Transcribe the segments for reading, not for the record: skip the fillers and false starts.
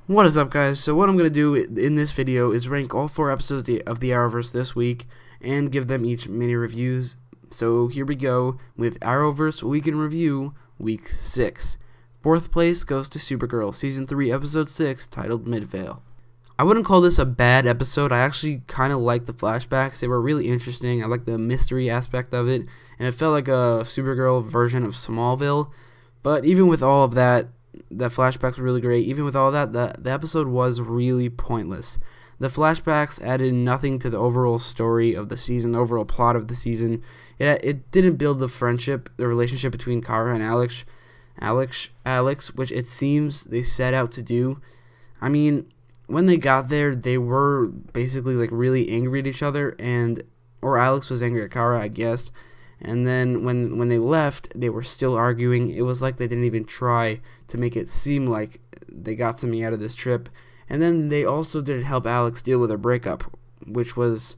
What is up, guys? So what I'm going to do in this video is rank all 4 episodes of the Arrowverse this week and give them each mini reviews. So here we go with Arrowverse Week in Review, Week 6. 4th place goes to Supergirl, Season 3, Episode 6, titled Midvale. I wouldn't call this a bad episode. I actually kind of like the flashbacks. They were really interesting. I like the mystery aspect of it, and it felt like a Supergirl version of Smallville. But even with all of that, the flashbacks were really great. Even with all that, the episode was really pointless. The flashbacks added nothing to the overall story of the season, the overall plot of the season. It didn't build the friendship, the relationship between Kara and Alex, which it seems they set out to do. I mean, when they got there, they were basically like really angry at each other, or Alex was angry at Kara, I guess. And then when they left, they were still arguing. It was like they didn't even try to make it seem like they got something out of this trip. And then they also didn't help Alex deal with her breakup, which was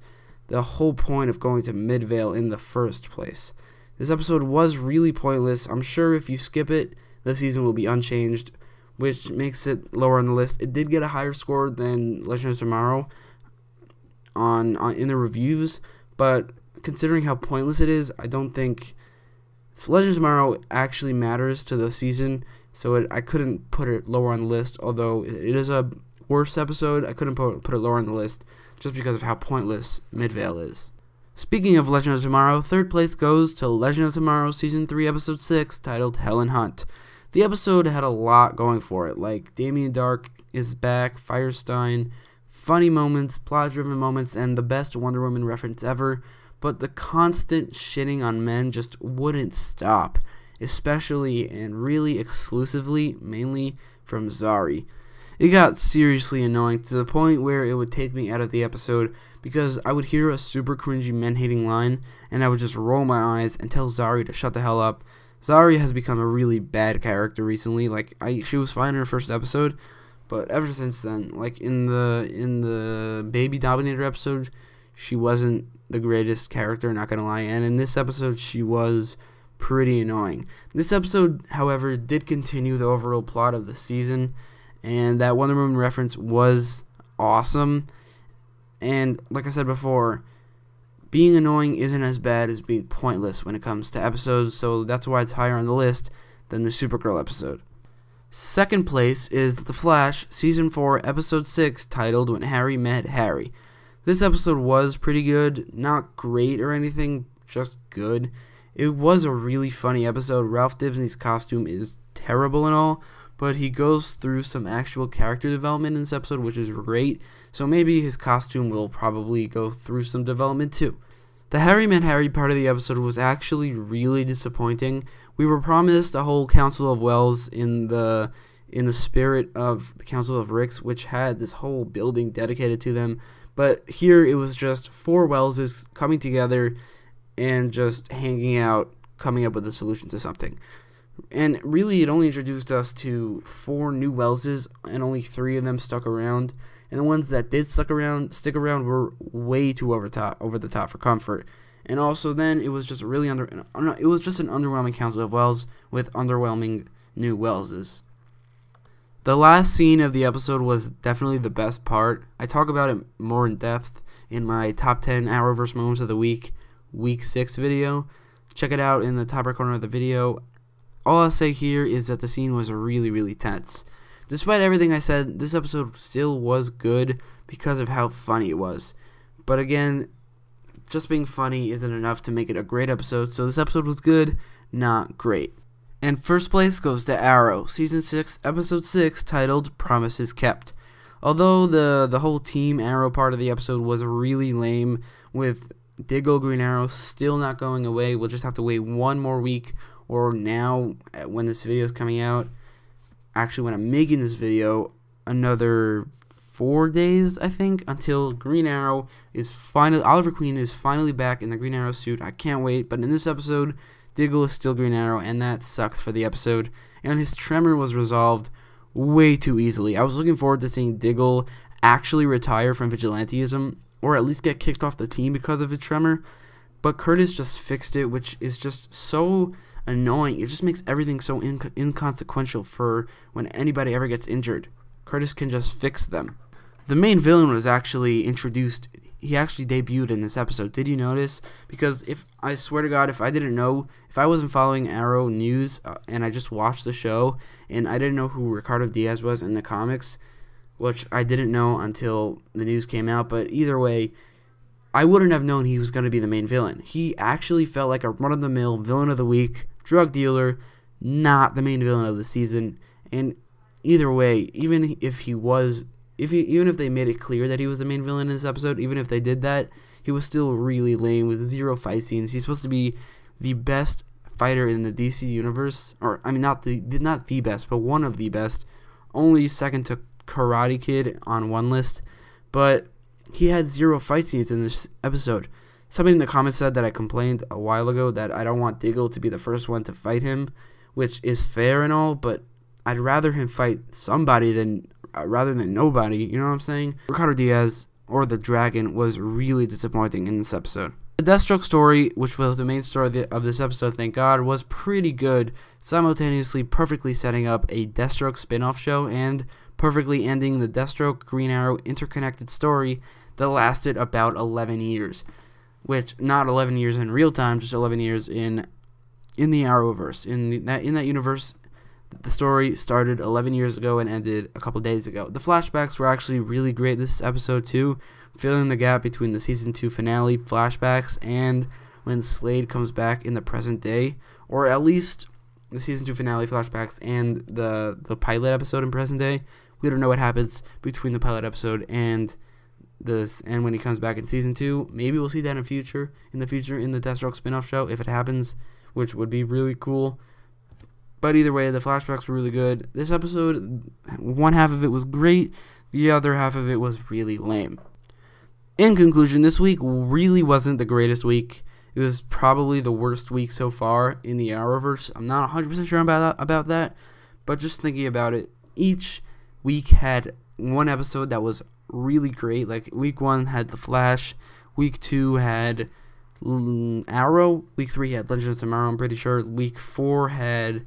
the whole point of going to Midvale in the first place. This episode was really pointless. I'm sure if you skip it, the season will be unchanged, which makes it lower on the list. It did get a higher score than Legend of Tomorrow in the reviews, but considering how pointless it is, I don't think Legend of Tomorrow actually matters to the season, so I couldn't put it lower on the list. Although it is a worse episode, I couldn't put it lower on the list just because of how pointless Midvale is. Speaking of Legend of Tomorrow, 3rd place goes to Legend of Tomorrow Season 3, Episode 6, titled Helen Hunt. The episode had a lot going for it, like Damien Dark is back, Firestein, funny moments, plot-driven moments, and the best Wonder Woman reference ever. But the constant shitting on men just wouldn't stop, especially and really exclusively, mainly from Zari. It got seriously annoying to the point where it would take me out of the episode because I would hear a super cringy men-hating line and I would just roll my eyes and tell Zari to shut the hell up. Zari has become a really bad character recently. She was fine in her first episode, but ever since then, like in the Baby Dominator episode, she wasn't the greatest character, not gonna lie, and in this episode she was pretty annoying. This episode, however, did continue the overall plot of the season, and that Wonder Woman reference was awesome. And like I said before, being annoying isn't as bad as being pointless when it comes to episodes, so that's why it's higher on the list than the Supergirl episode. 2nd place is The Flash, Season 4, Episode 6, titled When Harry Met Harry. This episode was pretty good, not great or anything, just good. It was a really funny episode. Ralph Dibny's costume is terrible and all, but he goes through some actual character development in this episode, which is great, so maybe his costume will probably go through some development too. The Harry Met Harry part of the episode was actually really disappointing. We were promised a whole Council of Wells in the spirit of the Council of Ricks, which had this whole building dedicated to them. But here it was just 4 Welleses coming together and just hanging out, coming up with a solution to something. And really it only introduced us to 4 new Welleses, and only 3 of them stuck around. And the ones that did stick around were way too over the top for comfort. And also then it was just really an underwhelming Council of Wells with underwhelming new Welleses. The last scene of the episode was definitely the best part. I talk about it more in depth in my top 10 Arrowverse moments of the week 6 video. Check it out in the top right corner of the video. All I'll say here is that the scene was really, really tense. Despite everything I said, this episode still was good because of how funny it was. But again, just being funny isn't enough to make it a great episode, so this episode was good, not great. And 1st place goes to Arrow, Season 6, Episode 6, titled Promises Kept. Although the whole Team Arrow part of the episode was really lame, with Diggle Green Arrow still not going away, we'll just have to wait 1 more week, or now, when this video is coming out, actually when I'm making this video, another 4 days, I think, until Green Arrow is Oliver Queen is finally back in the Green Arrow suit. I can't wait, but in this episode, Diggle is still Green Arrow, and that sucks for the episode, and his tremor was resolved way too easily. I was looking forward to seeing Diggle actually retire from vigilantism, or at least get kicked off the team because of his tremor, but Curtis just fixed it, which is just so annoying. It just makes everything so inconsequential for when anybody ever gets injured. Curtis can just fix them. The main villain was actually introduced. He actually debuted in this episode. Did you notice? Because I swear to God, if I didn't know, if I wasn't following Arrow news and I just watched the show and I didn't know who Ricardo Diaz was in the comics, which I didn't know until the news came out, but either way, I wouldn't have known he was going to be the main villain. He actually felt like a run-of-the-mill villain of the week, drug dealer, not the main villain of the season. And either way, even if he was, even if they made it clear that he was the main villain in this episode, even if they did that, he was still really lame with 0 fight scenes. He's supposed to be the best fighter in the DC universe, or I mean, not the best, but one of the best. Only second to Karate Kid on one list, but he had 0 fight scenes in this episode. Somebody in the comments said that I complained a while ago that I don't want Diggle to be the first one to fight him, which is fair and all, but I'd rather him fight somebody than rather than nobody. You know what I'm saying? Ricardo Diaz, or the Dragon, was really disappointing in this episode. The Deathstroke story, which was the main story of this episode, thank God, was pretty good, simultaneously perfectly setting up a Deathstroke spin-off show and perfectly ending the Deathstroke Green Arrow interconnected story that lasted about 11 years. Which, not 11 years in real time, just 11 years in the Arrowverse. In that universe, the story started 11 years ago and ended a couple days ago. The flashbacks were actually really great this episode too, filling the gap between the season 2 finale flashbacks and when Slade comes back in the present day, or at least the season 2 finale flashbacks and the pilot episode in present day. We don't know what happens between the pilot episode and this, and when he comes back in season 2. Maybe we'll see that in the future in the Deathstroke spin-off show if it happens, which would be really cool. But either way, the flashbacks were really good. This episode, one half of it was great, the other half of it was really lame. In conclusion, this week really wasn't the greatest week. It was probably the worst week so far in the Arrowverse. I'm not 100% sure about that, but just thinking about it, each week had one episode that was really great. Like week 1 had The Flash, week 2 had Arrow, week 3 had Legends of Tomorrow, I'm pretty sure, week 4 had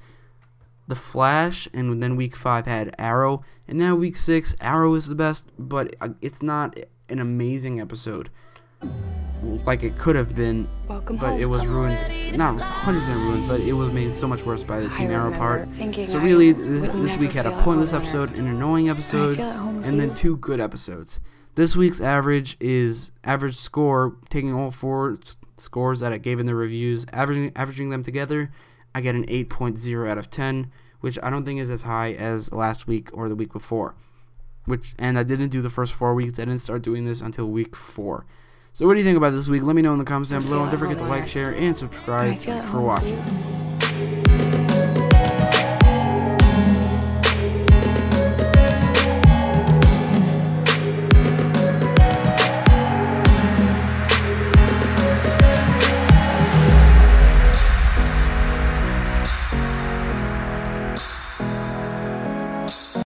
The Flash, and then week 5 had Arrow, and now week 6, Arrow is the best, but it's not an amazing episode like it could have been. But it was ruined, not 100% ruined, but it was made so much worse by the Team Arrow part. So really, this week had a pointless episode, an annoying episode, and then 2 good episodes. This week's average score, taking all 4 scores that I gave in the reviews, averaging them together, I get an 8.0 out of 10, which I don't think is as high as last week or the week before. And I didn't do the first 4 weeks. I didn't start doing this until week 4. So what do you think about this week? Let me know in the comments down below. And don't forget to like, share, and subscribe for watching.